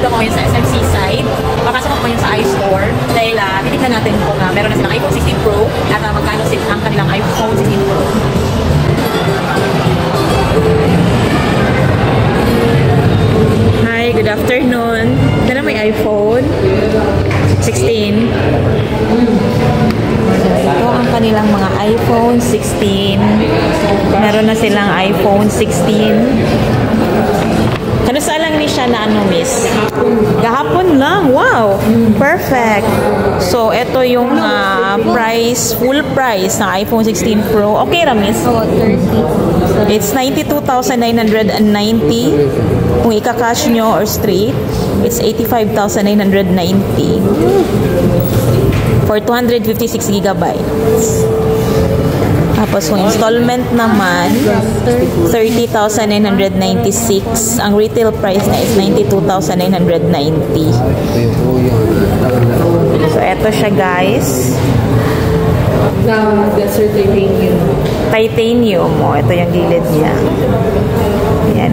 nandito ako ngayon sa SMC side. Papasok ako ngayon sa iStore dahil titignan natin kung meron na silang iPhone 16 Pro at magkano ang kanilang iPhone 16 Pro. Hi, good afternoon. Ito na may iPhone 16. Ito ang kanilang mga iPhone 16. Meron na silang iPhone 16. Kano sa lang ni siya na ano, miss? Gahapon lang. Wow! Perfect. So, ito yung price, full price ng iPhone 16 Pro. Okay ra, miss? Oo, 30. It's 92,990. Kung ika-cash nyo or straight, it's 85,990. For 256 gigabytes. Tapos kung installment naman, 30,996. Ang retail price na is 92,990. So, eto siya, guys. Desert titanium. Titanium. O, ito yung gilid niya. Ayan.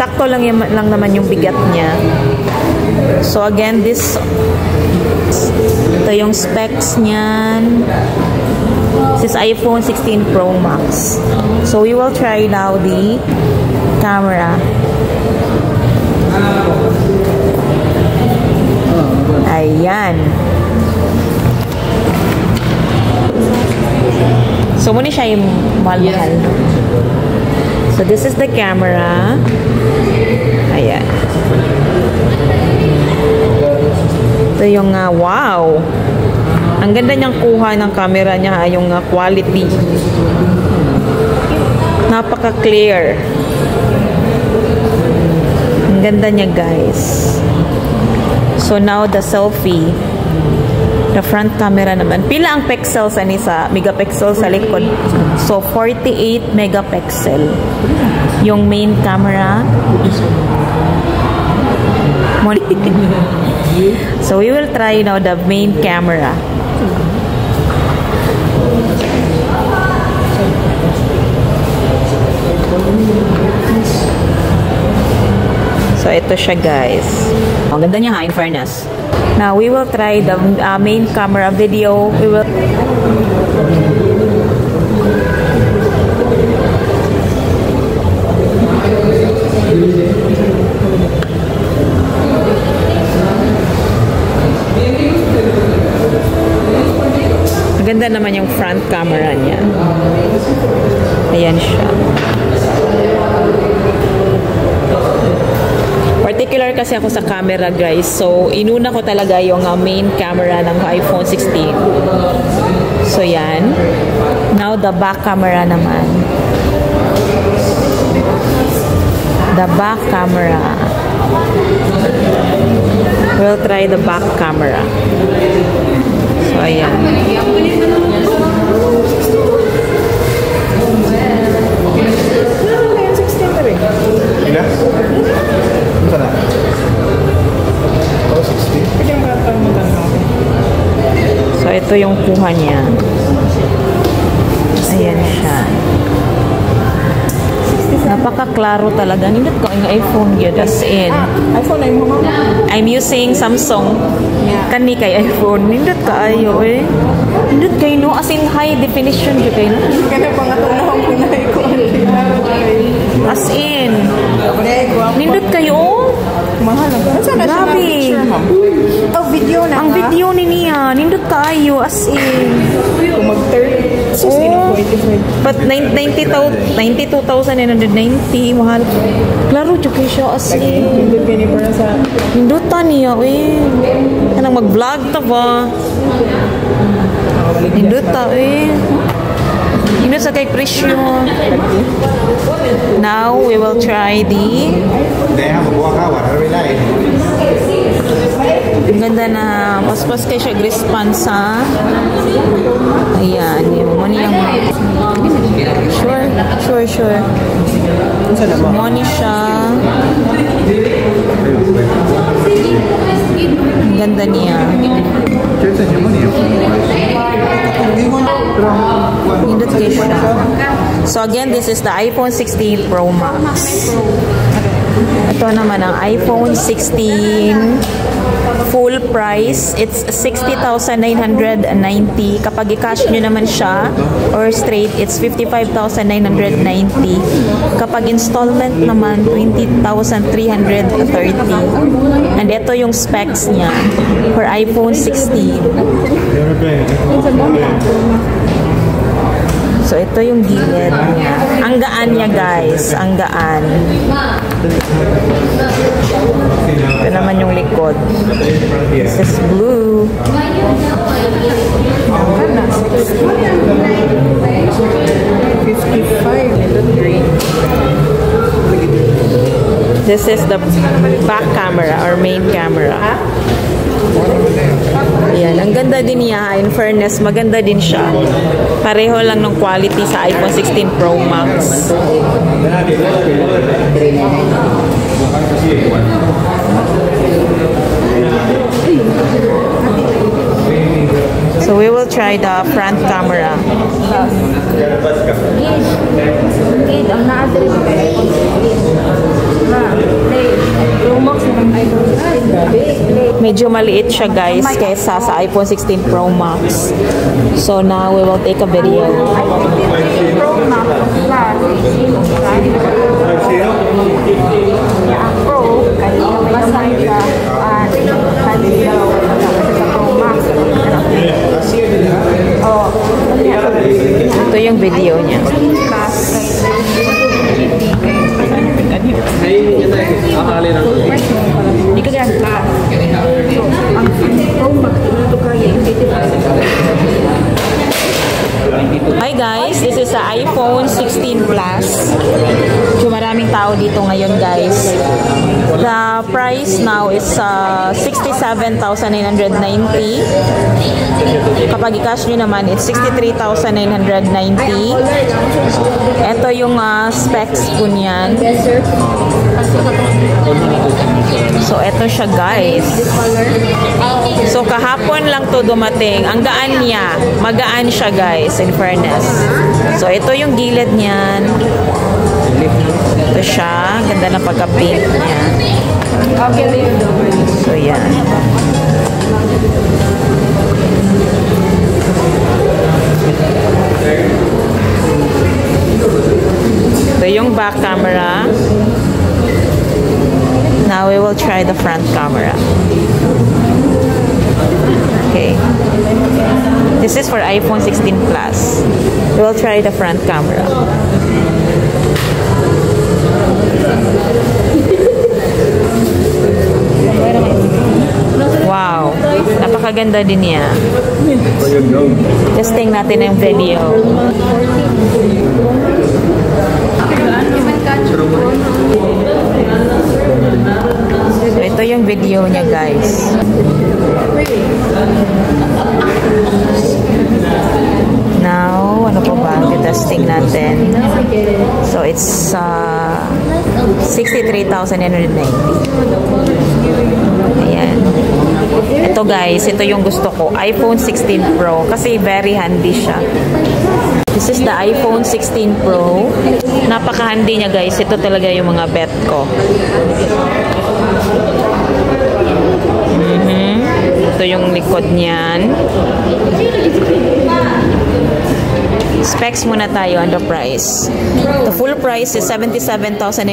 Sakto lang naman yung bigat niya. So, again, ito yung specs niyan. This is iPhone 16 Pro Max. So, we will try now the camera. Ayan. So, muna siya yung mahal-mahal. So, this is the camera. Ayan. Ito yung, wow! Ang ganda niyang kuha ng camera niya, yung quality. Napaka-clear. Ang ganda niya, guys. So, now the selfie. The front camera naman. Pila ang pixels ani sa megapixel sa likod? So, 48 megapixel. Yung main camera. So, we will try now the main camera. So, ito siya, guys. Ang ganda niya, ha, in fairness. Now, we will try the main camera video. We will... Maganda naman yung front camera niya. Ayan siya. Particular kasi ako sa camera, guys. So, inuna ko talaga yung main camera ng iPhone 16. So, yan. Now, the back camera naman. The back camera. We'll try the back camera. So, ayan. So, ito yung kuha niya. Ayan siya. Napaka-klaro talaga. Nindot ko ang iPhone yun. As in. iPhone na yung mama. I'm using Samsung. Kani kay iPhone. Nindot ka ayo eh. Nindot kayo no. As in high definition yun kayo no. Kaya pa nga itong nakang punay ko. As in. Nindot kayo. Mahal na. Grabe. Oh, video na. Ang video ni niya. Nindot kayo. As in. Kung mag-30. Oh, but 92,990 mahal. Klaro jud kay siya as in. Hindi kini para sa Hindutan niya eh. Kanang mag-vlog ta ba? Hinduta eh. Hindut sa kay presyo. Now we will try the ang ganda na paspas kay siya response ha. Ayan, yung money yung sure. Money siya. Ang ganda niya. Hindot kayo siya. So again, this is the iPhone 16 Pro Max. Ito naman ang iPhone 16 full price. It's 60,990. Kapag i-cash nyo naman siya or straight, it's 55,990. Kapag installment naman, 20,330. And ito yung specs niya for iPhone 16. So, ito yung gilid niya. Ang gaan niya, guys. Ang gaan. Ito naman yung likod. This is blue. This is the back camera or main camera. Ayan, ang ganda din niya. In fairness, maganda din siya. Pareho lang ng quality sa iPhone 16 Pro Max. So we will try the front camera. Medyo maliit siya, guys, kaysa sa iPhone 16 Pro Max. So now we will take a video. Pro Max Pro, kaya naman siya ito yung video niya. Hindi ka yan ka. Ang Pro Max ito kaya Hi guys, this is the iPhone 16 Plus. So maraming tao dito ngayon, guys. The price now is 67,990. Kapag i-cash nyo naman, it's 63,990. Ito yung specs po niyan. So ito siya, guys. So kahapon lang to dumating. Ang gaan niya. Magaan siya, guys, in fairness. So ito yung gilid niyan. Ito siya. Ganda na pagka-paint niya. So yan. Ito yung back camera. Now we will try the front camera. Okay. This is for iPhone 16 Plus. We will try the front camera. Wow. Napakaganda din niya. Testing natin yung video. So, ito yung video niya, guys. Now, ano pa ba? Testing natin. So, it's 63,990. Ayan. Ito, guys. Ito yung gusto ko. iPhone 16 Pro. Kasi very handy siya. This is the iPhone 16 Pro. Napaka-handy niya, guys. Ito talaga yung mga bet ko. Ito yung likod niyan. Specs muna tayo on the price. The full price is 77,990.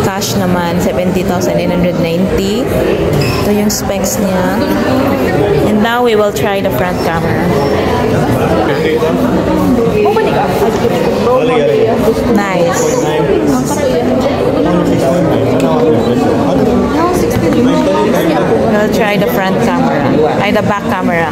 Cash naman, 70,990. Ito yung specs niya. And now we will try the front camera. Nice. We'll try the front camera. Ay, the back camera.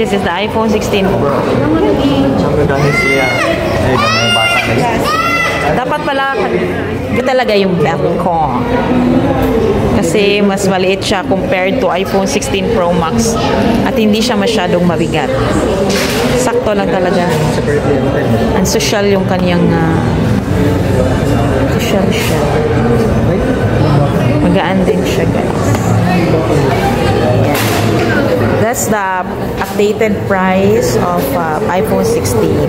this is the iPhone 16 Pro. Sampai dahil siya. Ay, may bata na yun. Dapat pala, ito talaga yung bet ko. Kasi mas maliit siya compared to iPhone 16 Pro Max. At hindi siya masyadong mabigat. Sakto lang talaga. Ang social yung kanyang social siya. Magaan din siya, guys. Ayan. That's the updated price of iPhone 16.